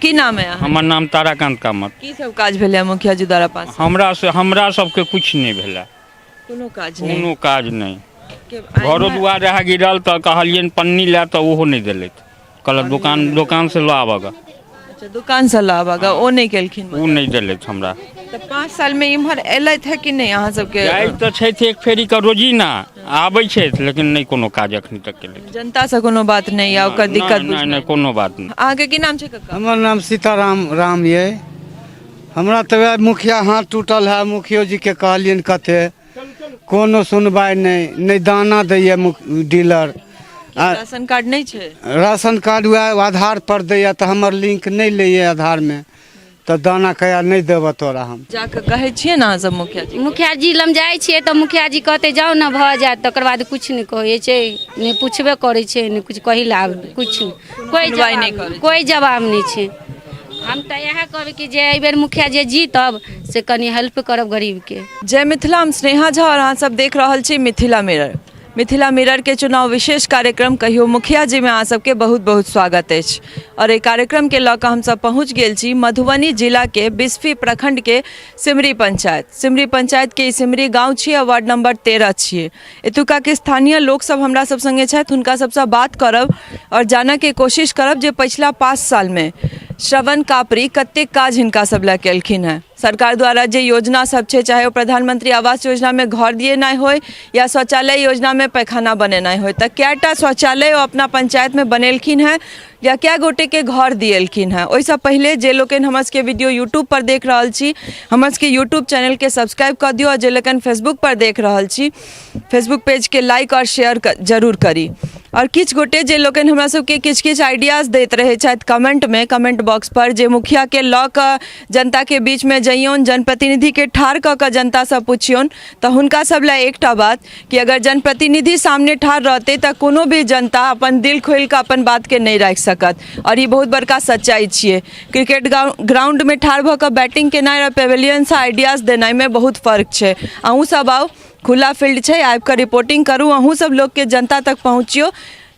की नाम है? हमर नाम ताराकांत कामत। की सब काज भेलै मुखिया जी द्वारा पास? हमरा सबके कुछ नहीं भेला, कोनो काज नहीं। कोनो काज नहीं। के घरो दुआर रह गिरल तो कहलियन पन्नी ला तो ओहो नहीं दिलत, कहलक दुकान से लो आबगा। अच्छा, दुकान से लाबगा ओ नहीं केलखिन? वो नहीं दिलत हमरा। तो 5 साल में इम्हर एलैथ है कि नहीं अहाँ सबके? जाय तो छै एक फेरी का रोजीना आबै छै, लेकिन नहीं कोनो काज अखनी तक केलक। जनता से कोनो बात नहीं या ओकर दिक्कत नहीं नहीं कोनो बात नहीं। अहाँ के की नाम छै कक्का? हमर नाम सीताराम राम ये। हमरा तो वह मुखिया हाथ टूटल है, मुखियो जी के कहलियन कथे कोनो सुनवाई नहीं दाना दैये डीलर। राशन कार्ड नहीं छै? राशन कार्ड वह आधार पर दैये तो हमर लिंक नहीं लैये आधार में, तो दाना कया नहीं देव तोरा। हम जाके कहे छिए ना सब मुखिया जी लम जाय छिए तो मुखिया जी कहते जाओ ना भ जात, तकर बाद कुछ नहीं कहे छै, नहीं पूछबे करे छै, नहीं कुछ कहिला कुछ कोई जवाब नहीं छै। हम तो यह कहब कि जे एहि बेर मुखिया जी जीतब से कनी हेल्प करब गरीब के। जय मिथिला, हम स्नेहा झा और अहाँ सब देख रहल छी मिथिला मिरर। मिथिला मिरर के चुनाव विशेष कार्यक्रम कहियो मुखिया जी में अहाँ सबके बहुत बहुत स्वागत अछि। और एक कार्यक्रम के लऽ कऽ हम सब पहुँच गेल छी मधुबनी जिला के बिस्फी प्रखंड के सिमरी पंचायत के सिमरी गाँव छियै, वार्ड नंबर 13 छियै। एतुका के स्थानीय लोक सब हमरा सब संगे छथि, हुनका सबसँ बात करब और जानऽ के कोशिश करब जे पिछला 5 साल में श्रवण कापरी कतेक काज हिनका सब लए केलखिन हैं। सरकार द्वारा जे योजना सब छै, चाहे वो प्रधानमंत्री आवास योजना में घर दिएनाइ होय या शौचालय योजना में पैखाना बनेनाइ होय, तऽ कएटा शौचालय ओ अपना पंचायत में बनेलखिन हैं या क्या गोटे के घर दिएलखिन हैं। ओहिसँ पहिले जे लोकन हमर सबके वीडियो यूट्यूब पर देख रहल छी, हमर सबके यूट्यूब चैनल के सब्सक्राइब कर दियो, और जे लोकन फेसबुक पर देख रहल छी, फेसबुक पेज के लाइक और शेयर जरूर करी। और किछ गोटे जे लोकन हमरा सबके किछ आइडियाज दैत रहे छथि कमेंट बॉक्स पर, जे मुखिया के लऽ कऽ जनता के बीच में जइयौन, जनप्रतिनिधि के ठाढ़ कऽ कऽ जनता से पुछियौन, तऽ हुनका सब लए एकटा बात कि अगर जनप्रतिनिधि सामने ठाढ़ रहते तऽ कोनो भी जनता अपन दिल खोलि कऽ अपन बात के नहीं राखि सकत। और ये बहुत बड़का सच्चाई छियै। क्रिकेट ग्राउंड में ठाढ़ भऽ कऽ बैटिंग केनाइ और पेवेलियन से आइडियाज देनाइ में बहुत फर्क छै। अहूँ सब आउ, खुला फील्ड छै, आबि कऽ रिपोर्टिंग करू, अहूँ सब लोग के जनता तक पहुँचियो।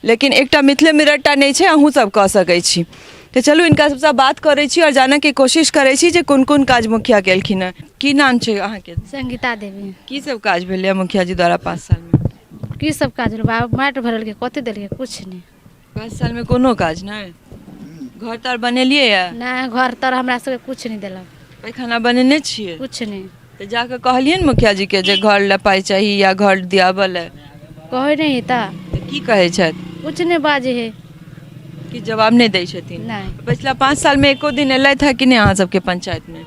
लेकिन एकटा मिथिले मिररटा नहीं छै, अहूँ सब कऽ सकै छी। तो चलू इनका सबसे बात करै छी और जानऽ के कोशिश करै छी जे कोन कोन काज मुखिया केलखिन हैं। की नाम छै अहाँ के? संगीता देवी। की सब काज भेलै मुखिया जी द्वारा 5 साल में? की सब काज भेलै? माटि भरल के कते देलिए? कुछ नहीं। 5 साल में कोनो काज नहीं? घर तर बनेलिए या नहीं? घर तर हमरा सबके कुछ नहीं देलक। पैखाना बनेने छिए? कुछ नहीं। तो जाके कहलियन मुखिया जी के जे घर ले पाई चाहिए या घर दियाबल है? कहे नहीं ता की कहै छथि? कुछ नहीं बाजे है कि जवाब नहीं दै छथिन? नहीं। पिछला 5 साल में एको दिन एलैथ है कि नहीं अहाँ सबके पंचायत में?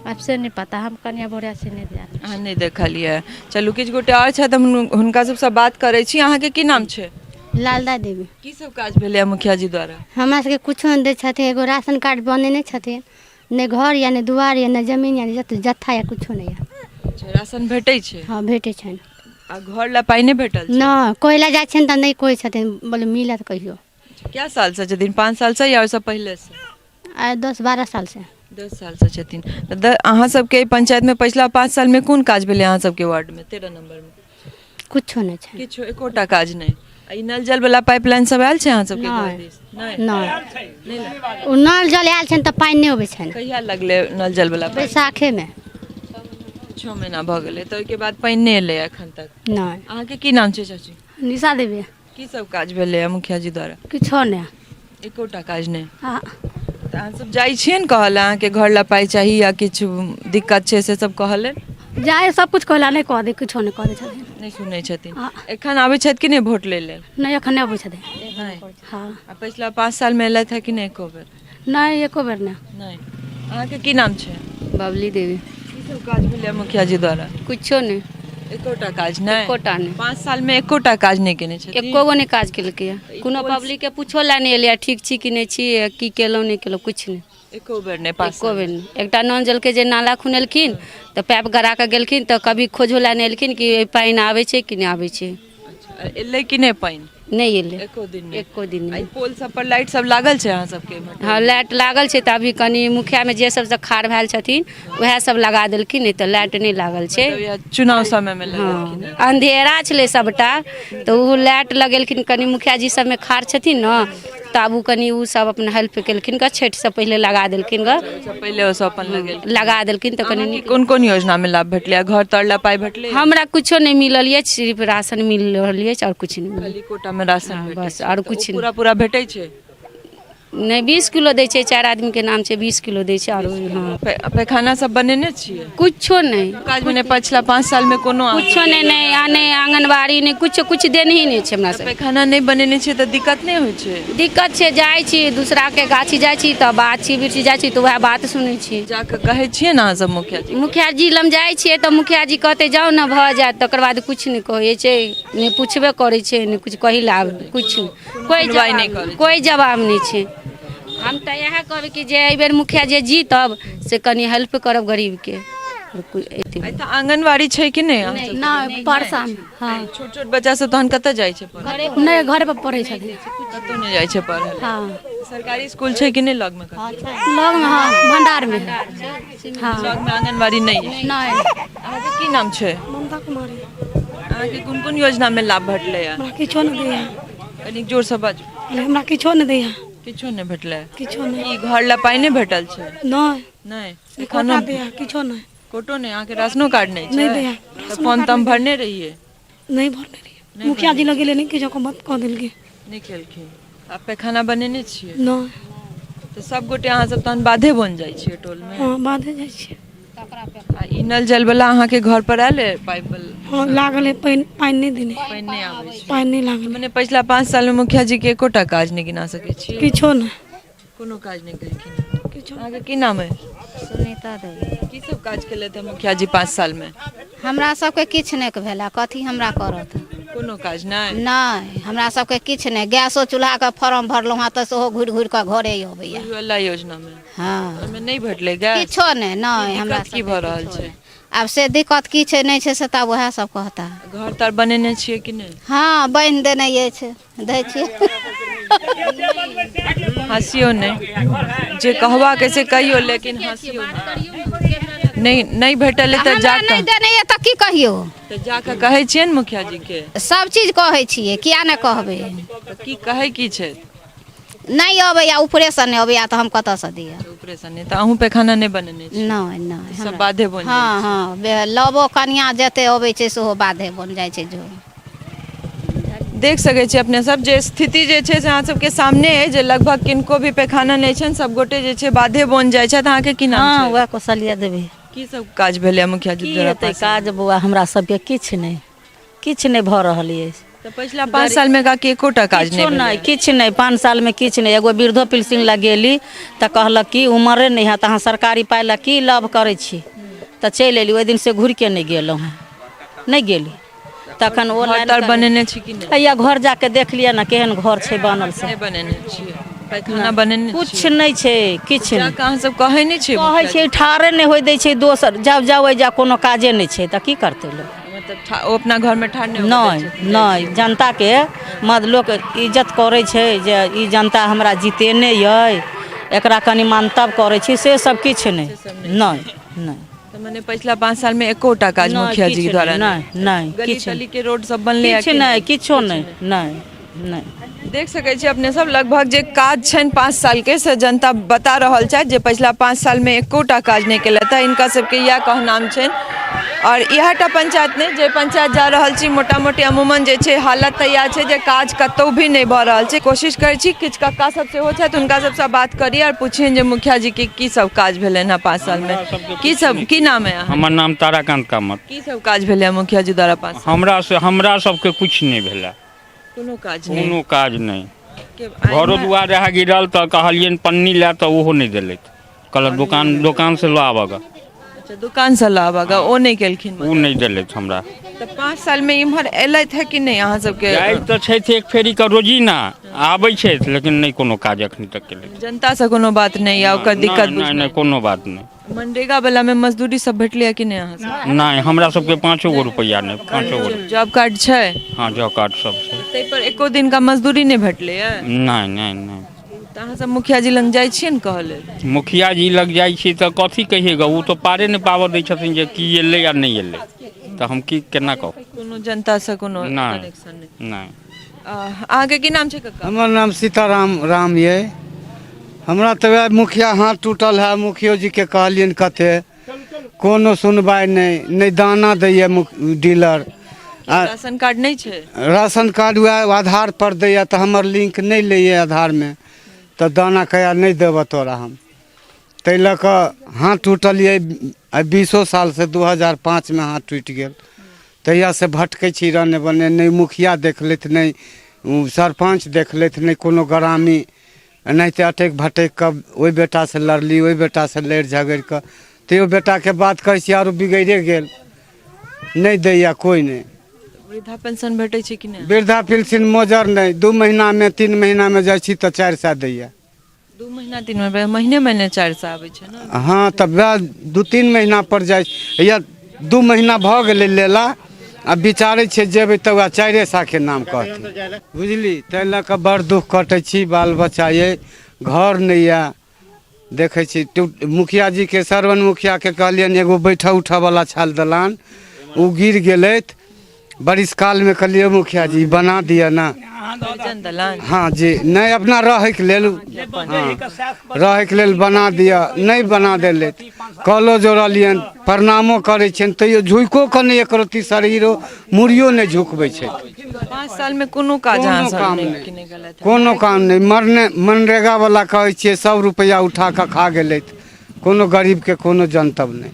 आपसे नहीं पता, हम कन्या बोरिया से नहीं जाने। अहाँ नहीं देखलिए। चलू किछ गोटे और छथि, हम हुनका सबसँ बात करै छी। अहाँ के की नाम छै? लालदा देवी। की सब काज भेलै मुखिया जी द्वारा? हमरा सबके कुछो नहीं दै छथिन, एगो राशन कार्ड बनेने छथिन, ने घर या ने दुआर या ने जमीन या ने जत्था या कुछो नहीं है। अच्छा, राशन भेटै छै? हाँ भेटे छन। आ घर ला पाई नहीं भेटल छै? ना, कोइला जाय छन त नहीं कोई छथिन, बोले मिलत कहियो। क्या साल से छथिन? 5 साल से या ओहिसँ पहिले से? 10-12 साल से। 10 साल से छथिन। अहाँ सबके पंचायत में पिछला 5 साल में कोन काज भेलै अहाँ सबके वार्ड में 13 नंबर में? कुछो नहीं छन। किछो एकोटा काज नहीं? ई नल जल वाला पाइपलाइन सब आयल छै अहाँ सबके घर दिस? नहीं। उ नल जल आयल छन त पानी नहीं होबे छन। कहिया लगले नल जल वाला? बैसाखे में। 6 महीना भ गेलै, तो ओके बाद पानी नहीं एलै एखन तक? नहीं। अहाँ के की नाम छै चाची? निशा देवी। की सब काज भेलै मुखिया जी द्वारा? किछो नहीं। एकोटा काज नहीं? हां। तऽ अहाँ सब जाइ छियै ने कहल अहाँ के घर ला पाई चाही या किछु दिक्कत छै से सब कहले? जाए सब कुछ कहला नहीं कह दे, किछो नहीं कह दे छथिन। नहीं सुनै छथिन? एखन आबै छथि कि नहीं वोट लै लेल? नहीं एखन नहीं आबै छथिन। नहीं? हां। आ पिछला 5 साल में एलैथ है कि नहीं एको बेर? नहीं एको बेर नहीं। नहीं। अहाँ के की नाम छै? बबली देवी। की सब काज भेलै मुखिया जी द्वारा? कुछो नहीं। एकोटा काज नहीं? एकोटा नहीं। 5 साल में एकोटा काज नहीं केने छथिन? एको गो नहीं काज केलकै। कोनो पब्लिक के पूछो ला नहीं एलिया, ठीक छी कि नहीं छी, की केलौ नहीं केलौ, कुछ नहीं। एको बेर नहीं? 5 एको बेर नहीं। एकटा नल जल के जे नाला खुनेलखिन तो पैप गड़ा के गेलखिन, तो कभी खोजो ला नहीं एलखिन कि पानी आवे छै कि नहीं आवे छै। अच्छा, एलै कि नहीं पानी? नहीं एले एको दिन नहीं? एको दिन नहीं। पोल सब पर लाइट सब लागल छै अहाँ सबके? हाँ लाइट लागल छै, तऽ अभी कनी मुखिया में जे सब से खाड़ भेल छथिन वह सब लगा देलखिन, नहीं तो लाइट नहीं लागल छै। चुनाव समय में हाँ अंधेरा छलै सबटा, तो वो लाइट लगेलखिन। कनी मुखिया जी सब में खाड़ छथिन न, तब उ कनी उ सब अपन हेल्प केलखिन ग, छठि से पहले लगा देलखिन ग, पहिले ओ सब अपन लगेल लगा देलखिन तो कनी नीक। कोन कोन योजना में लाभ भेटलै? घर तरला पाई भेटलै? हमरा कुछो नहीं मिलल ये, सिर्फ राशन मिल रहल ये और कुछ नहीं मिलल। खाली कोटा में राशन भेटै बस छै। और तऽ कुछ ओ पूरा पूरा भेटै छै? नहीं 20 किलो दै छै, 4 आदमी के नाम छै 20 किलो दै छै। और हाँ पैखाना सब बनेने छियै? कुछो नहीं, काज मने पिछला 5 साल में कोनो कुछो नहीं, नहीं आने आंगनबाड़ी नहीं कुछ कुछ देने ही नहीं छै हमरा सब। पैखाना नहीं बनेने छियै तऽ दिक्कत नहीं होइ छै? दिक्कत छै, जाइ छी दूसरा के गाछी जाइ छी तऽ बाछी बिरछी जाइ छी तऽ वएह बात सुनै छी। जाके कहै छियै ना अहाँ सब मुखिया जी? मुखिया जी लम जाइ छियै तऽ मुखिया जी कहते जाओ ना भऽ जायत, तकर बाद कुछ नहीं कहै छै, नहीं पूछबे करै छै, नहीं कुछ कही ला कुछ नहीं, सुनवाई नहीं करै छै। कोई जवाब नहीं छै। हम तऽ इएह कहबै कि जे एहि बेर मुखिया जी जीतब से कनी हेल्प करब गरीब के। आइ तऽ आंगनबाड़ी छै कि नहीं? अहाँ सब? नहीं परसान हाँ छोट छोट बच्चा सब तहन कतऽ जाइ छै पढ़ै? नहीं घर पर पढ़े छथिन। कतौ नहीं जाइ छै पढ़ै? हाँ सरकारी स्कूल छै कि नहीं लग में? लग में हाँ भंडार में हाँ लग में आंगनबाड़ी नहीं है? नहीं अहाँके की नाम छै? ममता कुमारी अहाँके कोन कोन योजना में लाभ भेटलै? हमरा किछो नहीं दैया, कनी जोर से बाजू। हमरा किछो नहीं दैया, किछो नहीं भेटलै? किछो नहीं। ई घर ला पाई नहीं भेटल छै? नहीं नहीं कोटा दैया, किछो नहीं, कोटो नहीं? अहाँके राशनो कार्ड नहीं छै? नहीं दैया। तऽ फॉर्म तम भरने रहिए? नहीं भरने रही, मुखिया जी लगेले नहीं किछो को मत कह देलके। नहीं केलखिन। आ पैखाना बनेने छियै? नहीं तऽ सब गोटे अहाँ सब तहन बाधे बन जाइ छियै टोल में? हाँ बाधे जाइ छियै। आ ई नल जल वाला अहाँके घर पर आयल है? पाइप वाला हाँ लागल है, पानी नहीं देने, पानि नहीं आबै छै? पानी नहीं लागल, मने पिछला 5 साल में मुखिया जी के एकोटा काज नहीं गिना सकै छी? किछो नहीं, कोनो काज नहीं केलखिन? किछो अहाँके की नाम है? सुनीता देवी। की सब काज केलथि मुखिया जी 5 साल में? हमरा सबके किछु नहि भेला, कथी हमरा करत? कोनो काज नहीं? नहीं हमरा सबके किछु नहीं, गैसो चूल्हा के फॉर्म भरलहुँ हँ तऽ सेहो घुरि घुरि कऽ घरे अबैया। ई वाला योजना में? हाँ ओहिमे नहीं भेटलै गैस? किछो नहीं, नहीं हमरा दिक्कत की भऽ रहल छै? आब से दिक्कत की छै नहीं छै से तब वएह सब कहता। घर तर बनेने छियै कि नहीं? हाँ बनि देने अछि, दै छियै। हंसियो नहीं, जे कहबा के से कहियो, लेकिन हंसियो नहीं। नहीं भेटल है तऽ हमरा नहीं जाके देने ये तऽ की कहियो, तऽ जाके कहै छियै ने मुखिया जी के? सब चीज कहै छियै, किया नहीं कहबै? तऽ की कहै की छै? नहीं अबैया, ऊपरे से नहीं अबैया तऽ हम कतऽ से दिअ? ऊपरे से नहीं? तऽ अहूँ पैखाना नहीं बनेने छी? नहीं नहीं सब हमरा- बाधे बन जाइ हाँ हाँ लबो कनिया जते अबै छै सेहो बाधे बन जाइ छै जो। देख सकै छी अपने सब जे स्थिति जे छै से अहाँ सबके सामने है, जे लगभग किनको भी पैखाना नहीं छनि, सब गोटे जे छै बाधे बन जाइ छथि। अहाँके की नाम हाँ छै? वह कौशल्या देवी। की सब काज भेलै मुखिया जी की द्वारा? हेतै काज बौआ, हमरा सबके किछु नहीं भऽ रहल अछि। तऽ पिछला 5 साल में का के एकोटा काज किछो नहीं नहीं, भेलै? किछु नहीं, 5 साल में किछु नहीं। एगो वृद्धो पेंशन लगेली तऽ कहलक कि उमरे नहीं है, तऽ अहाँ सरकारी पाइ ला की लाभ करै छी? तऽ चलि एली, ओहि दिन से घुरि के नहीं गेलहुँ हैं, नहीं गेली। तखन ओ घर तर बनेने छी कि नहीं? हैया घर जाके देख लिअ ना केहन घर छै बनल से। नहीं बनेने छियै? पैखाना बनेने कुछ छियै? नहीं छै, किछु नहीं। जाके अहाँ सब कहै नहीं छियै? कहै छै ठाढ़े नहीं होय दै छै दोसर, जब जाओ जा कोनो काजे नहीं छै तऽ की करतै लोग? मतलब ओ अपना घर में ठाढ़ नहीं होबै नहीं छै? नहीं, जनता के मत लोग इज्जत करे छै जे ई जनता हमरा जीतेने अइ, एकरा कनि मानतब करे छी, से सब किछु नहीं। नहीं नहीं तऽ मने पिछला 5 साल में एकोटा काज नहीं, मुखिया जी किछु द्वारा नहीं नहीं गली किछु तली के रोड सब बनलै? किछु नहीं, किछो नहीं नहीं नहीं। देख सकै छी अपने सब लगभग जे काज छनि 5 साल के से जनता बता रहल छथि जे पिछला 5 साल में एकोटा काज नहीं केलथि है। इनका सबके यह कहनाम छनि। और इहटा पंचायत ने जे पंचायत जा रहल छी, मोटा मोटी अमूमन जे छै हालत तऽ इएह छै जे काज कतौ भी नहीं भऽ रहल छै। कोशिश करै छी किछु कक्का सब सेहो छथि, हुनका सबसँ बात करी और पूछियनि जे मुखिया जी के की सब काज भेलनि हँ 5 साल में? की सब, की नाम है अहाँ? हमर नाम ताराकांत कामत। की सब काज भेलै हँ मुखिया जी द्वारा 5 साल? हमरा सबके कुछ नहीं भेला, कोनो काज नहीं? कोनो काज नहीं। के- घरो दुआर रहे गिरल तऽ कहलियनि पन्नी ला तऽ ओहो नहीं देलथि, कहलक दुकान से लो आबऽ। अच्छा दुकान से लाबा ओ नहीं केलखिन? उ नहीं देलथि हमरा। तऽ 5 साल में इम्हर एलथि है कि नहीं अहाँ सबके? जाइ तऽ छथि एक फेरी के रोजीना आबै छथि, लेकिन नहीं कोनो काज अखनी तक केलथि। जनता से कोनो बात नहीं या ओकर दिक्कत नहीं नहीं कोनो बात नहीं। मनरेगा वाला में मजदूरी सब भेटलै कि नहीं अहाँ सब? नहीं हमरा सबके 5 गो रुपया नहीं, 5 गो। जॉब कार्ड छै? हाँ जॉब कार्ड सब छै। तै पर एको दिन का मजदूरी नहीं भेटलै है? नहीं नहीं नहीं। तऽ अहाँ सब मुखिया जी लग जाइ छियै ने कहले? मुखिया जी लग जाइ छी तऽ कथी कहिएगा, वो तो पारे नहीं पावर दै छथिन जे की एलै या नहीं एलै, तऽ हम की केना कहब? कोनो जनता से कोनो नहीं कनेक्शन नहीं? नहीं। अहाँके की नाम छै कक्का? हमर नाम सीताराम राम ये। हमरा तो वएह मुखिया हाथ टूटल है, मुखियो जी के कहलियन कते कोनो सुनवाई नहीं दाना दैये डीलर। राशन कार्ड नहीं छै? राशन कार्ड वएह आधार पर दैये तो हमर लिंक नहीं लैये आधार में, तो दाना कया नहीं देव तोरा हम। तै लऽ कऽ हाथ टूटलिए 20 साल से 2005 में हाथ टूटि गेल। तहिया से भटकै छी रहने बने, नहीं मुखिया देख लेत, नहीं सरपंच देख लेत, नहीं कोनो ग्रामी, नहीं तो अटैक भटक कब ओहि बेटा से लड़ली, ओहि बेटा से लड़ झगड़ कऽ तैयो बेटा के बात कहै छी आरो बिगड़े गेल, नहीं दैया कोई नहीं। वृद्धा पेंशन भेटै छै कि नहीं? वृद्धा पेंशन मोजर नहीं, 2 महीना में 3 महीना में जाइ छी तो 400 दैया। 2 महीना 3 महीना महीने महीने 400 आबै छै ने? हाँ तब 2-3 महीना पर जाइ या 2 महीना भऽ गेलै लेला, आ विचारै छियै जेबै तऽ वएह 400 के नाम कहतै, बुझली। ताहि लऽ कऽ बड़ दुख कटै छी, बाल बच्चा ये, घर नहीं ये, देखै छी। मुखिया जी के सरवन मुखिया के कहलियन एगो बैठा उठा वाला छाल दलान उ गिर गेलैत, बारिश काल में कहलिए मुखिया जी बना दिया ना। हरिजन दलान? हाँ जी, नहीं अपना रहे के लेल, हाँ रहे के लेल बना दिया, नहीं बना देले। कलो जोड़लियन, प्रणामो करे छन, तैयो झुको के नहीं एक रत्ती शरीरो मुड़ियो नहीं झुकबै छै। 5 साल में कोनो काज अहाँ सब काम नहीं नहीं, कि नहीं गलत है? कोनो काम नहीं। मनरेगा वाला कहै छियै 100 रुपया उठा कऽ खा गेलैत, कोनो गरीब के कोनो जनतब नहीं।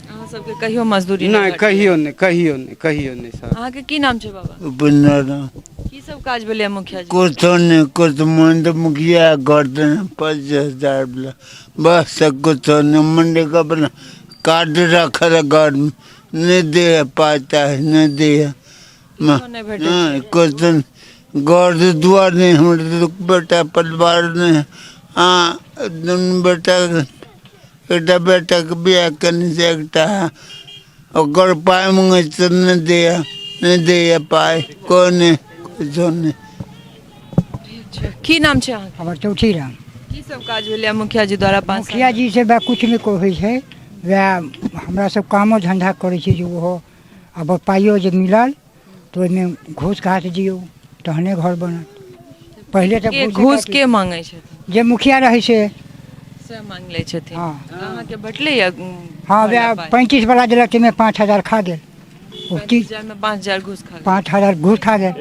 अहाँ सबके कहियो मजदूरी नहीं भेटल? कहियो नहीं, कहियो नहीं, कहियो नहीं सर। अहाँके की नाम छै बाबा? उपनाराम की सब काज भेलै मुखिया जी? कुछो नहीं, कुछ मंद मुखिया करते हैं 50,000 वाला, बस कुछो नहीं। मंडे का अपना कार्ड रखा था घर में, नहीं दे पाता है, नहीं दे नहीं भेटै छै? कुछ घर दुआर नहीं, हमारे बेटा परिवार नहीं। हाँ बेटा एकटा बेटा के बियाह करने से एकटा ओकर पाय मंगे तो नहीं दे पाय, कोई नहीं, कुछो नहीं। की नाम छै अहाँके? हमर चौठी राम। की सब काज भेलै मुखिया जी द्वारा 5 मुखिया जी से वह कुछ नहीं कहै छै, वह हमरा सब कामो धंधा करै छी, जो ओहो अब पाइयो जे मिलल तो ओहिमे घूस घास दियौ तहने घर बनत। पहले तो घूस के मांगै छै? जे मुखिया रहै से मांग लै छथिन। हाँ अहाँके भेटलै या? हाँ वह 35 वाला देलक, ताहिमे 5,000 खा गेल, 30,000 में 5,000 घूस खा गेल। 5,000 घूस खा गेल,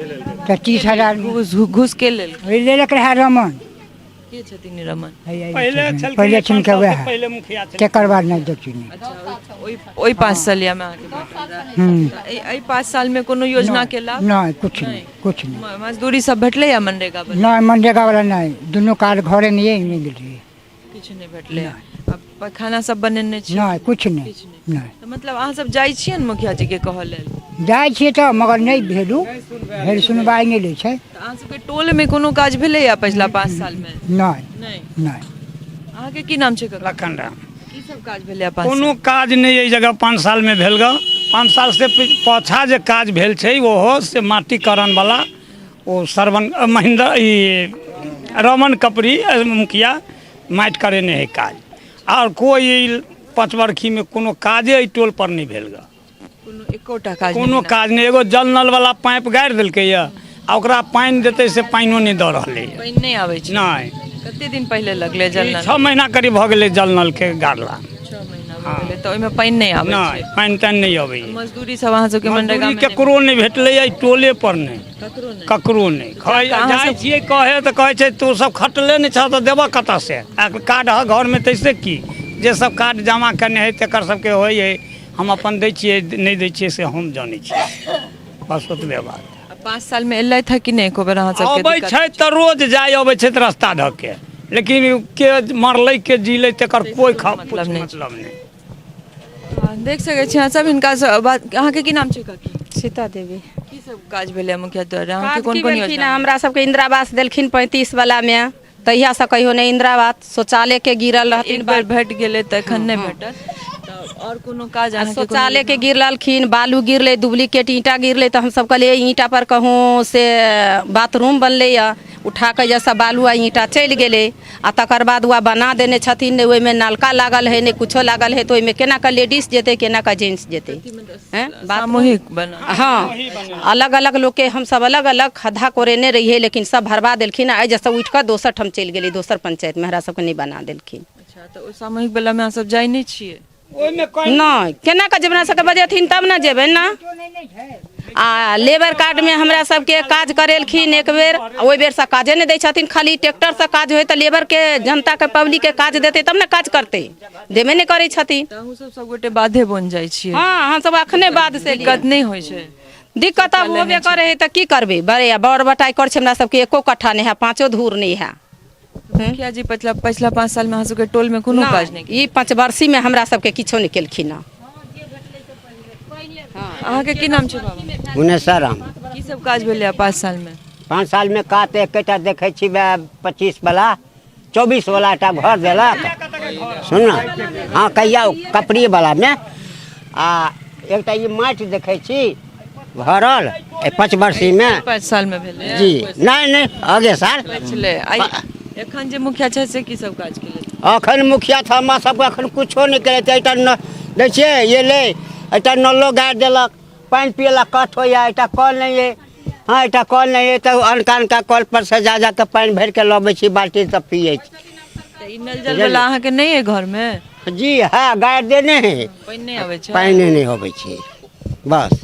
तो 30,000 घूस के लेल लेलक रहे रमन। के छथिन रमन? पहले छिनके वह तकर बाद नहीं देखी नहीं। ओई 5 साल में अहाँके भेटल रहे? एहि 5 साल में कोनो योजना के लाभ? नहीं कुछ नहीं, कुछ नहीं। मजदूरी सब भेटलै या मनरेगा वाला? नहीं मनरेगा वाला नहीं, दोनों कार्ड घरे नहीं गेल रही। किछु नहीं भेटलै? अब खाना सब बनेने छी? नहीं कुछ नहीं, नहीं। तो मतलब अहाँ सब जाइ छियै ने मुखिया जी के कहऽ लेल? जाइ छियै तो मगर नहीं भेलू, भेल सुनवाई नहीं लै छै। तो अहाँ सबके टोल में कोनो काज भेलै या पिछला 5 साल में? नहीं नहीं। अहाँके की नाम छै? लखन राम। की सब काज भेलै या 5 कोनो काज नहीं एहि जगह 5 साल में भेल ग। 5 साल से पाछा जे काज भेल छै ओहो से माटीकरण वाला ओ सरवन महेंद्र ई रमन कपड़ी मुखिया माटि करेने है काज, और कोई 5 वर्षी में कोनो काजे एहि टोल पर नहीं भेल ग। कोनो एकोटा काज कोनो काज नहीं। एगो जल नल वाला पाइप गाड़ि देलकै या, आ ओकरा पानि देतै से पानिओ नहीं दऽ रहलै। पानि नहीं आबै छै? नहीं। कते दिन पहले लगले जल नल? 6 महीना करीब भऽ गेलै जल नल के गाड़ला। 6 महीना भऽ गेलै तो ओहिमे पानि नहीं आबै छै? नहीं पानि तानि नहीं अबै। मजदूरी सब अहाँ सबके मनरेगा में केकरो नहीं भेटलै या टोले पर नहीं, ककरो नहीं। जाइ छियै कहे तो कहै छै तू सब खटले नहीं छह तो देबऽ कतऽ से? कार्ड है घर में तैसे की जे सब कार्ड जमा करने है तकर सबके होइ है, हम अपन दै छियै नहीं दै छियै से हम जानै छियै, बस ओतबे बात। 5 साल में एलै था कि नहीं? एको बेर अहाँ सबके अबै छै तऽ रोज जाय अबै छै तऽ रास्ता धऽ के, लेकिन के मरलै के जीलै तकर कोई मतलब नहीं। देख सकै छी अहाँ सब हिनका से बात। अहाँके की नाम छै काकी? सीता देवी। की सब काज भेलै मुखिया द्वारा? अहाँके कोन योजना? हमरा सबके इंदिरा आवास देलखिन 35 वाला में, तहिया से कहियो नहीं इंदिरा आवास शौचालय के गिरल रहथिन। एक बार भेट गेलै तऽ एखन नहीं भेटल। तऽ और कोनो काज अहाँके कोनो शौचालय के गिरलखिन, बालू गिरले, डुप्लीकेट ईंटा गिरले, तो हम सब कहलिए ईंटा पर कहूँ से बाथरूम बनले या उठा के जैसा बालू आ ईंटा चलि गेले आ तकर बाद वह बना देने छथिन, ने ओहिमे नलका लागल है, ने कुछो लागल है, तो ओहिमे केना का लेडीज जेते, केना का जेंट्स जेते, हैं सामूहिक बना? हाँ, अलग अलग लोग के हम सब अलग अलग खद्धा कोरेने रहिए, लेकिन सब भरवा देलखिन। आ जैसा उठ कर दोसर ठम चलि गेली, दोसर पंचायत में हमरा सबके नहीं बना देलखिन। अच्छा, तो सामूहिक वाला में अहाँ सब जाय नहीं छियै? नहीं, केना का जब हमरा सबके बजेथिन तब ना जेबै ना। आ लेबर कार्ड में हमरा सबके काज करेलखिन एक बेर, ओहि बेर से काजे नहीं दै छथिन, खाली ट्रैक्टर से काज होय तो लेबर के जनता के पब्लिक के काज देते तब ना काज करते, देबे नहीं करै छथिन। अहूँ सब गोटे बाधे बन जाइ छियै? हाँ, हम सब अखने बाद से दिक्कत नहीं होइ छै? दिक्कत अब होबे करे है तो की करबे, बड़े बड़ बटाई कर छै, हमरा सबके एको कट्ठा नहीं है, 5 धूर नहीं है। मुखिया जी पिछला 5 साल में अहाँ सबके टोल में कोनो काज नहीं? ई 5 वर्षी में हमरा सबके किछो नहीं केलखिन ना। अहाँके की नाम छै बाबा? उनेश्वर राम। की सब काज भेलै 5 साल में? 5 साल में का तो एकटा देखे छी 25 वाला 24 वाला एक घर दिलक, सुन न। हाँ, कहिया कपड़ी वाला में आ एकटा ये माटि देखे छी भरल 5 वर्षी में। 5 साल में भेलै जी? नहीं आगे साल पिछले एखन जे मुखिया छै से की सब काज केलै? अखन मुखिया था हमरा सबके अखन कुछो नहीं करे, एकटा दै छियै ये ले, एकटा नलो गाड़ि देलक, पानि पियला कट होइया, एकटा कल नहीं है। हाँ, एकटा कल नहीं है तो अनका कल पर से जा के पानि भर के लबै छी बाल्टी से पियै छी। तो ई नल जल वाला अहाँके नहीं है घर में? जी हाँ, गाड़ि देने है, पानि नहीं आबै छै? पानि नहीं होबै छै बस।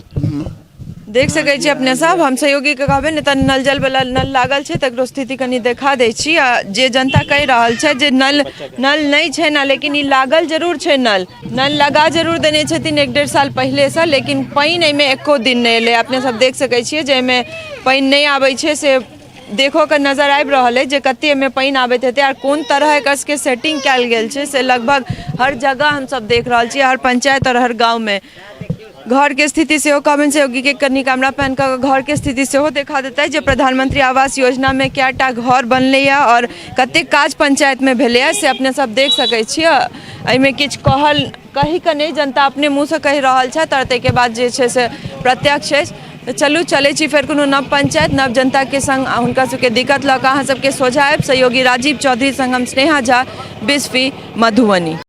देख सकै छी अपने सब, हम सहयोगी के कहबे ने, नल जल वाला नल लागल छै तकरो स्थिति कनी देखा दै छी। जे जनता कहि रहल छै जे नल नहीं छै ना, लेकिन ई लागल जरूर छै। नल लगा जरूर देने छथिन 1-1.5 साल पहले से, लेकिन पानि एहिमे एको दिन नहीं एलै। अपने सब देख सकै छियै जे एहिमे पानि नहीं आबै छै, से देखो के नजर आबि रहल है जे कते एहिमे पानि आबैत हेतै और कोन तरह एकर सबके सेटिंग कयल गेल छै, से लगभग हर जगह हम सब देख रहल छी, हर पंचायत और हर गाँव में। घर के स्थिति से कहबन सहयोगी के कनी कैमरा पैन का घर के स्थिति से देखा देता है जे प्रधानमंत्री आवास योजना में कएटा घर बनले और कते काज पंचायत में भेले है, से अपने सब देख सकै छियै। एहिमे किछु कही के नहीं, जनता अपने मुँह से कहि रहल छै, तर ताहिके बाद जे छै से प्रत्यक्ष है। चलू चले छी फेर कोनो नव पंचायत नव जनता के संग हुनका सबके दिक्कत लऽ कऽ अहाँ सबके सोझा आयब। सहयोगी राजीव चौधरी संग हम स्नेहा झा, बिस्फी, मधुबनी।